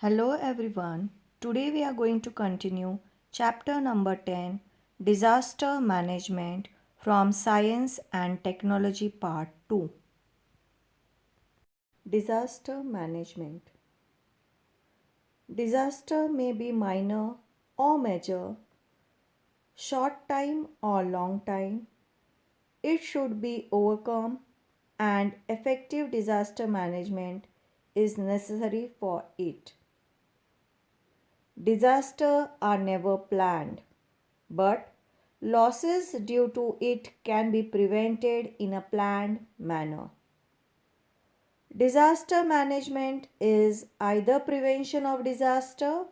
Hello everyone. Today we are going to continue chapter number 10, Disaster Management from Science and Technology Part 2. Disaster Management. Disaster may be minor or major, short time or long time. It should be overcome and effective disaster management is necessary for it. Disasters are never planned, but losses due to it can be prevented in a planned manner. Disaster management is either prevention of disaster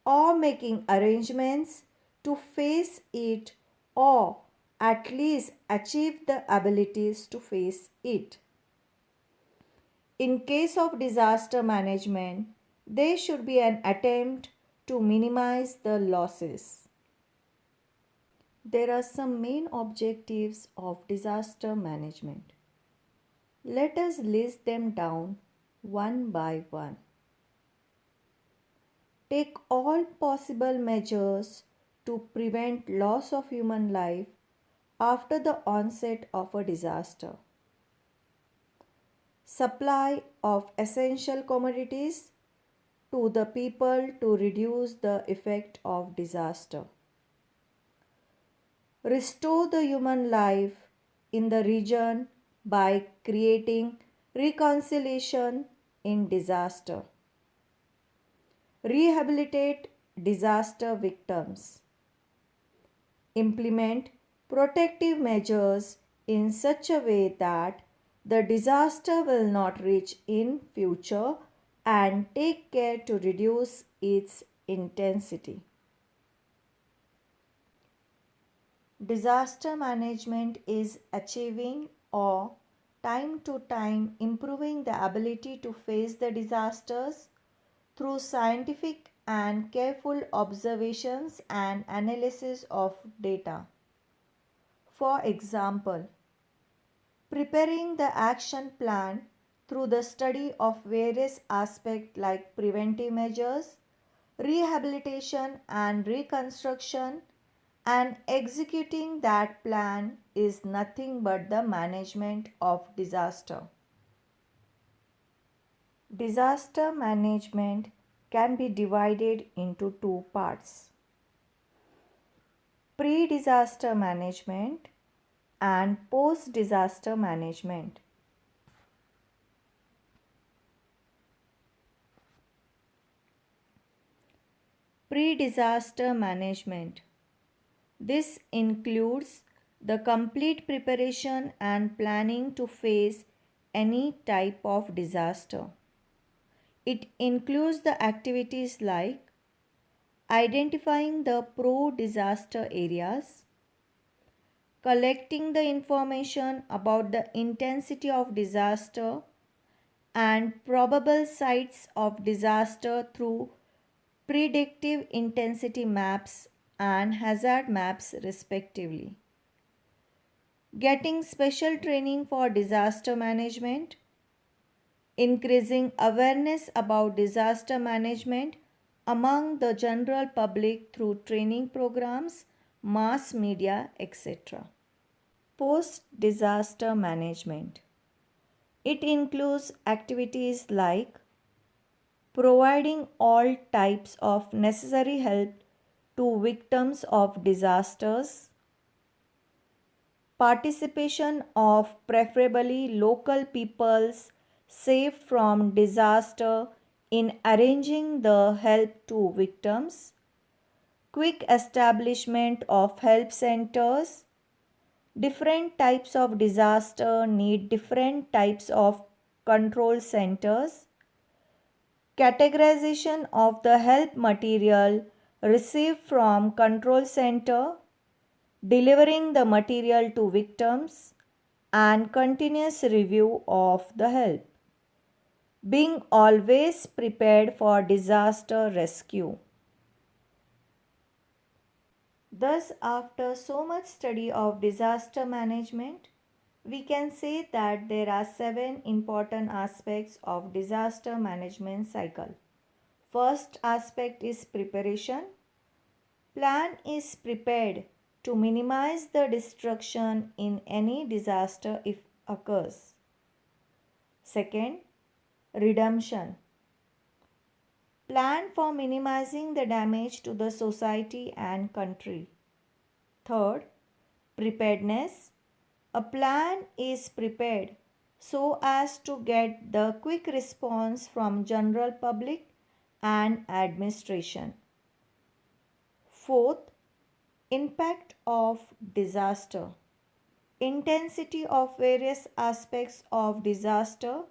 or making arrangements to face it or at least achieve the abilities to face it. In case of disaster management, there should be an attempt to minimize the losses. There are some main objectives of disaster management. Let us list them down one by one. Take all possible measures to prevent loss of human life after the onset of a disaster. Supply of essential commodities to the people to reduce the effect of disaster. Restore the human life in the region by creating reconciliation in disaster. Rehabilitate disaster victims. Implement protective measures in such a way that the disaster will not reach in future and take care to reduce its intensity. Disaster management is achieving or time to time improving the ability to face the disasters through scientific and careful observations and analysis of data. For example, preparing the action plan through the study of various aspects like preventive measures, rehabilitation and reconstruction, and executing that plan is nothing but the management of disaster. Disaster management can be divided into two parts: pre disaster management and post disaster management. Pre disaster management. This includes the complete preparation and planning to face any type of disaster. It includes the activities like identifying the pro disaster areas, collecting the information about the intensity of disaster and probable sites of disaster through predictive intensity maps and hazard maps respectively. Getting special training for disaster management, increasing awareness about disaster management among the general public through training programs, mass media, etc. Post disaster management. It includes activities like providing all types of necessary help to victims of disasters, participation of preferably local peoples saved from disaster in arranging the help to victims, quick establishment of help centers. Different types of disaster need different types of control centers. Categorization of the help material received from control center, delivering the material to victims, and continuous review of the help. Being always prepared for disaster rescue. Thus, after so much study of disaster management, we can say that there are 7 important aspects of disaster management cycle. First aspect is preparation. Plan is prepared to minimize the destruction in any disaster if occurs. Second, redemption. Plan for minimizing the damage to the society and country. Third, preparedness. A plan is prepared so as to get the quick response from general public and administration. Fourth, impact of disaster. Intensity of various aspects of disaster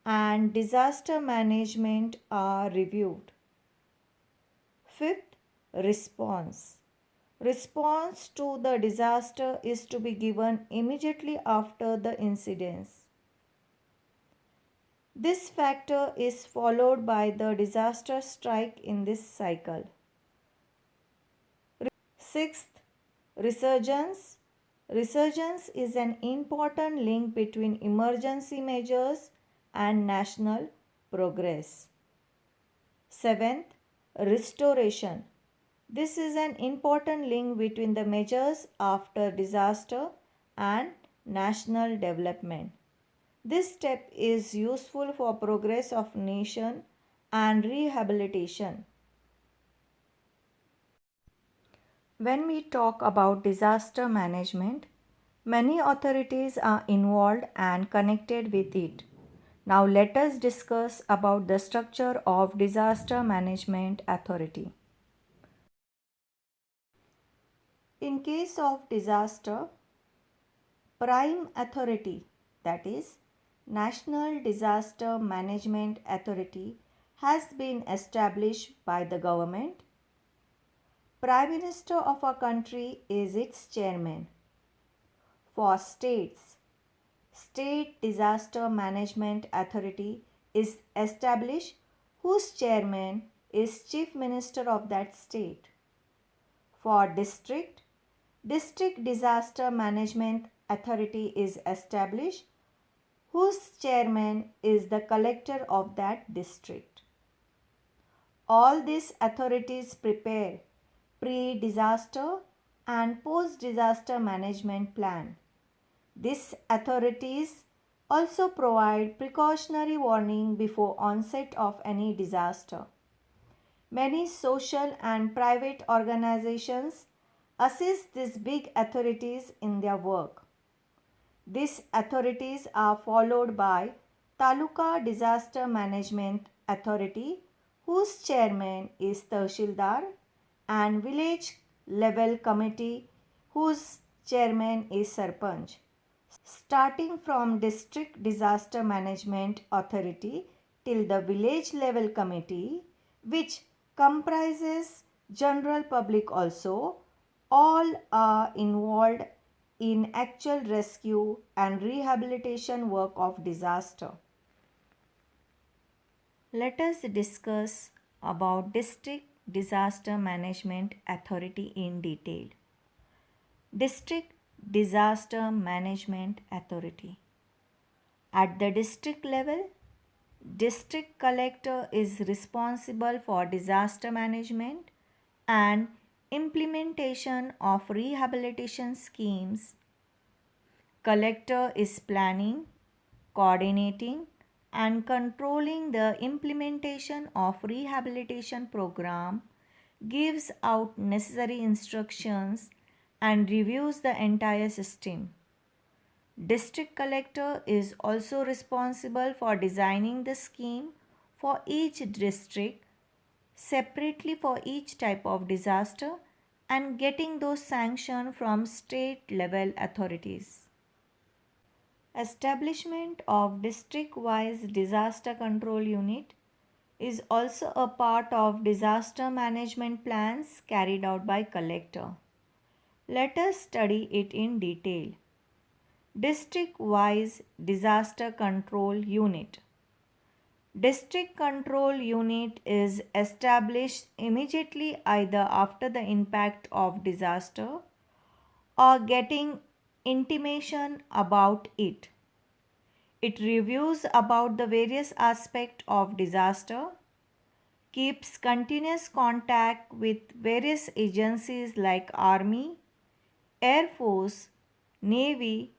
and disaster management are reviewed. Fifth, response. Response to the disaster is to be given immediately after the incidents. This factor is followed by the disaster strike in this cycle. Sixth, resurgence. Resurgence is an important link between emergency measures and national progress. Seventh, restoration. This is an important link between the measures after disaster and national development. This step is useful for progress of nation and rehabilitation. When we talk about disaster management, many authorities are involved and connected with it. Now let us discuss about the structure of disaster management authority. In case of disaster, prime authority, that is National Disaster Management Authority, has been established by the government. Prime Minister of a country is its chairman. For states, State Disaster Management Authority is established whose chairman is Chief Minister of that state. For district, District Disaster Management Authority is established whose chairman is the collector of that district. All these authorities prepare pre-disaster and post-disaster management plan. These authorities also provide precautionary warning before onset of any disaster. Many social and private organizations assist these big authorities in their work. These authorities are followed by Taluka Disaster Management Authority, whose chairman is Tahsildar, and Village Level Committee, whose chairman is Sarpanch. Starting from District Disaster Management Authority till the Village Level Committee, which comprises general public also, all are involved in actual rescue and rehabilitation work of disaster. Let us discuss about District Disaster Management Authority in detail. District Disaster Management Authority. At the district level, district collector is responsible for disaster management and implementation of rehabilitation schemes. Collector is planning, coordinating and controlling the implementation of rehabilitation program, gives out necessary instructions and reviews the entire system. District collector is also responsible for designing the scheme for each district separately for each type of disaster and getting those sanctioned from state level authorities. Establishment of district-wise disaster control unit is also a part of disaster management plans carried out by collector. Let us study it in detail. District-wise disaster control unit. District control unit is established immediately either after the impact of disaster or getting intimation about it. It reviews about the various aspects of disaster, keeps continuous contact with various agencies like Army, Air Force, Navy,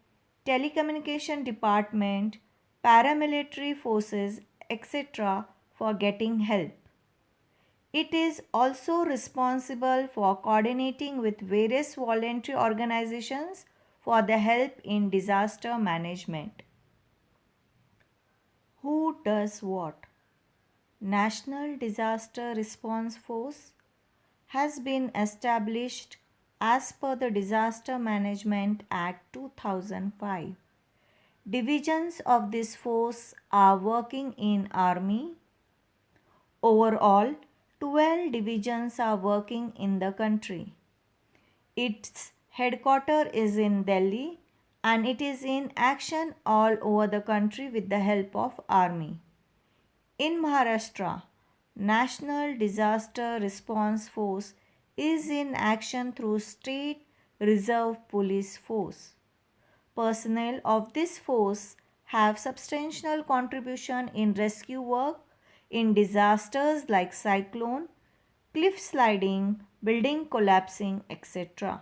Telecommunication Department, paramilitary forces, etc. for getting help. It is also responsible for coordinating with various voluntary organizations for the help in disaster management. Who does what? National Disaster Response Force has been established as per the Disaster Management Act 2005. Divisions of this force are working in Army. Overall, 12 divisions are working in the country. Its headquarters is in Delhi and it is in action all over the country with the help of Army. In Maharashtra, National Disaster Response Force is in action through State Reserve Police Force. Personnel of this force have substantial contribution in rescue work in disasters like cyclone, cliff sliding, building collapsing, etc.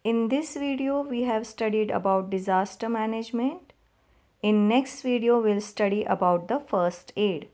In this video, we have studied about disaster management. In next video, we'll study about the first aid.